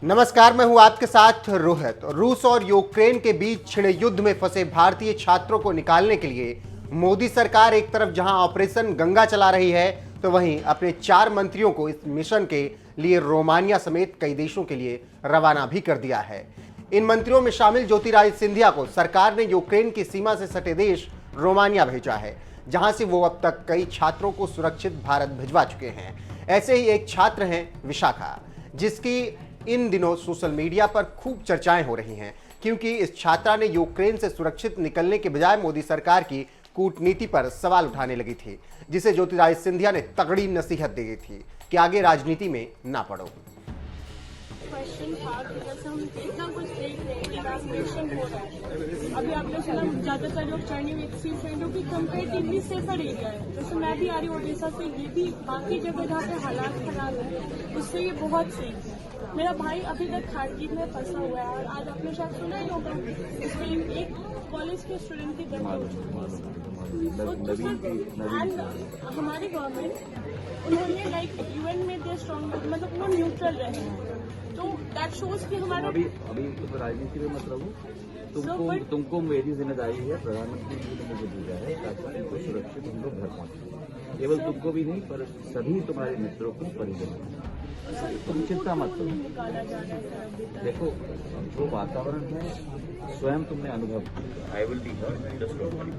नमस्कार, मैं हूं आपके साथ रोहित। रूस और यूक्रेन के बीच छिड़े युद्ध में फंसे भारतीय छात्रों को निकालने के लिए मोदी सरकार एक तरफ जहां ऑपरेशन गंगा चला रही है, तो वहीं अपने 4 मंत्रियों को इस मिशन के लिए रोमानिया समेत कई देशों के लिए रवाना भी कर दिया है। इन मंत्रियों में शामिल ज्योतिरादित्य सिंधिया को सरकार ने यूक्रेन की सीमा से सटे देश रोमानिया भेजा है, जहां से वो अब तक कई छात्रों को सुरक्षित भारत भिजवा चुके हैं। ऐसे ही एक छात्र हैं विशाखा, जिसकी इन दिनों सोशल मीडिया पर खूब चर्चाएं हो रही हैं, क्योंकि इस छात्रा ने यूक्रेन से सुरक्षित निकलने के बजाय मोदी सरकार की कूटनीति पर सवाल उठाने लगी थी, जिसे ज्योतिरादित्य सिंधिया ने तगड़ी नसीहत दे दी थी कि आगे राजनीति में ना पड़ो। क्वेश्चन था कि जैसे हम इतना कुछ देख रहे हैं, ट्रांसलेशन हो रहा है। अभी आपने सुना ज्यादातर लोग चढ़ने में सीख रहे हैं, जो कि कंपेरेटिवली सेफर एरिया है। जैसे मैं भी आ रही हूँ ओडिशा से, ये भी बाकी जगह जहाँ पे हालात खराब है उससे ये बहुत सेफ है। मेरा भाई अभी तक खारकीव में फंसा हुआ है और आज आपने शायद सुना ही होगा उसमें एक कॉलेज के स्टूडेंट की डेथ हो चुकी है। एंड हमारी गवर्नमेंट उन्होंने लाइक यूएन में दे स्ट्रॉन्ग, मतलब वो न्यूट्रल रहे हैं, तो दैट शोज कि हमारा अभी तो राजनीति में मतलब तुमको मेरी जिम्मेदारी है, प्रधानमंत्री जी ने मुझे भेजा है ताकि तुमको सुरक्षित हम लोग घर पहुंचे। केवल तुमको भी नहीं पर सभी तुम्हारे मित्रों को परिजनों, तुम चिंता मत करो। देखो जो वातावरण है स्वयं तुमने अनुभव। I will be here, just don't worry.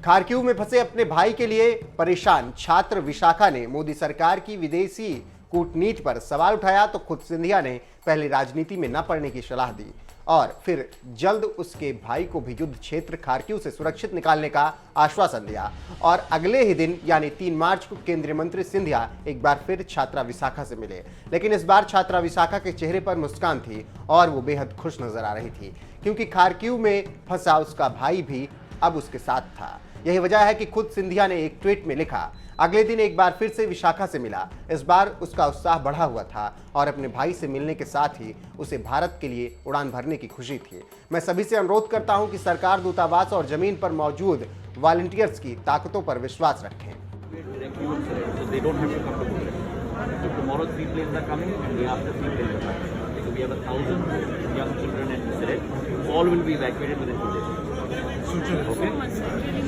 Kharkiv में फंसे अपने भाई के लिए परेशान छात्र विशाखा ने मोदी सरकार की विदेशी कूटनीति पर सवाल उठाया, तो खुद सिंधिया ने पहले राजनीति में न पड़ने की सलाह दी और फिर जल्द उसके भाई को भी युद्ध क्षेत्र खारकिव से सुरक्षित निकालने का आश्वासन दिया। और अगले ही दिन यानी 3 मार्च को केंद्रीय मंत्री सिंधिया एक बार फिर छात्रा विशाखा से मिले, लेकिन इस बार छात्रा विशाखा के चेहरे पर मुस्कान थी और वो बेहद खुश नजर आ रही थी, क्योंकि खारकिव में फंसा उसका भाई भी अब उसके साथ था। यही वजह है कि खुद सिंधिया ने एक ट्वीट में लिखा, अगले दिन एक बार फिर से विशाखा से मिला। इस बार उसका उत्साह बढ़ा हुआ था और अपने भाई से मिलने के साथ ही उसे भारत के लिए उड़ान भरने की खुशी थी। मैं सभी से अनुरोध करता हूं कि सरकार दूतावास और जमीन पर मौजूद वॉलंटियर्स की ताकतों पर विश्वास रखें।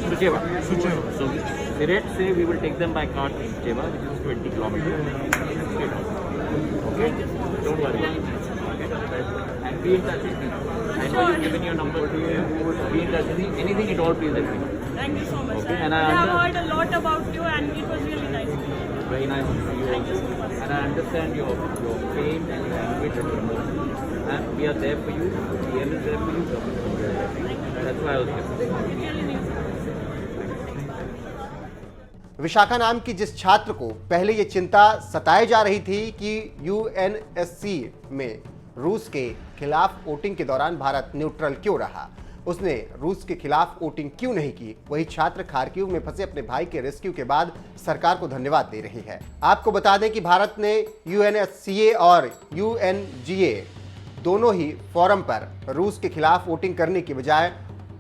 Sucheva. So Siret say we will take them by car to Sucheva, which is 20 kilometers. Okay? Don't worry. Okay? And be in touch with me. I know you've given your number to you. Be in touch with me. Anything at all, please let me know. Thank you so much. Okay? And I have heard a lot about you and it was really nice. Very nice to see you. Thank you so much. And I understand your pain and your anguish and your emotion. And we are there for you. DL is there for you. Government is there for you. That's why I was here. Vishakha नाम की जिस छात्र को पहले ये चिंता सताई जा रही थी कि यूएनएससी में रूस के खिलाफ वोटिंग के दौरान भारत न्यूट्रल क्यों रहा, उसने रूस के खिलाफ वोटिंग क्यों नहीं की, वही छात्र खारकिव में फंसे अपने भाई के रेस्क्यू के बाद सरकार को धन्यवाद दे रही है। आपको बता दें कि भारत ने यूएनएससीए और यूएनजीए दोनों ही फोरम पर रूस के खिलाफ वोटिंग करने की बजाय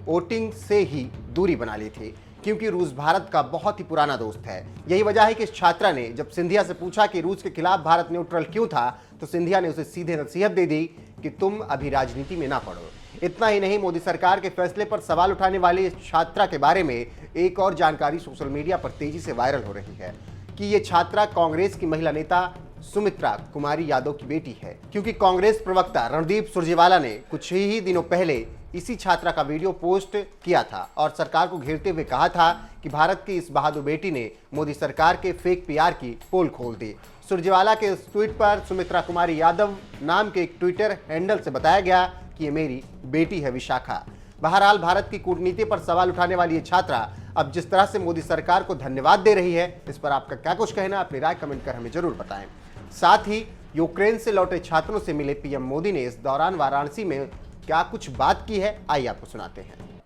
वोटिंग से ही दूरी बना ली थी, क्योंकि रूस भारत का बहुत ही पुराना दोस्त है। यही वजह है कि इस छात्रा ने जब सिंधिया से पूछा कि रूस के खिलाफ भारत न्यूट्रल क्यों था, तो सिंधिया ने उसे सीधे नसीहत दे दी कि तुम अभी राजनीति में ना पड़ो। इतना ही नहीं, मोदी सरकार के फैसले पर सवाल उठाने वाली इस छात्रा के बारे में एक और जानकारी सोशल मीडिया पर तेजी से वायरल हो रही है कि ये छात्रा कांग्रेस की महिला नेता सुमित्रा कुमारी यादव की बेटी है, क्योंकि कांग्रेस प्रवक्ता रणदीप सुरजेवाला ने कुछ ही दिनों पहले इसी छात्रा का वीडियो पोस्ट किया था और सरकार को घेरते हुए कहा था कि भारत की इस बहादुर बेटी ने मोदी सरकार के फेक पीआर की पोल खोल दी। सुरजेवाला के इस ट्वीट पर सुमित्रा कुमारी यादव नाम के एक ट्विटर हैंडल से बताया गया कि ये मेरी बेटी है विशाखा। बहरहाल, भारत की कूटनीति पर सवाल उठाने वाली ये छात्रा अब जिस तरह से मोदी सरकार को धन्यवाद दे रही है, इस पर आपका क्या कुछ कहना, अपनी राय कमेंट कर हमें जरूर बताएं। साथ ही यूक्रेन से लौटे छात्रों से मिले पीएम मोदी ने इस दौरान वाराणसी में क्या कुछ बात की है, आइए आपको सुनाते हैं।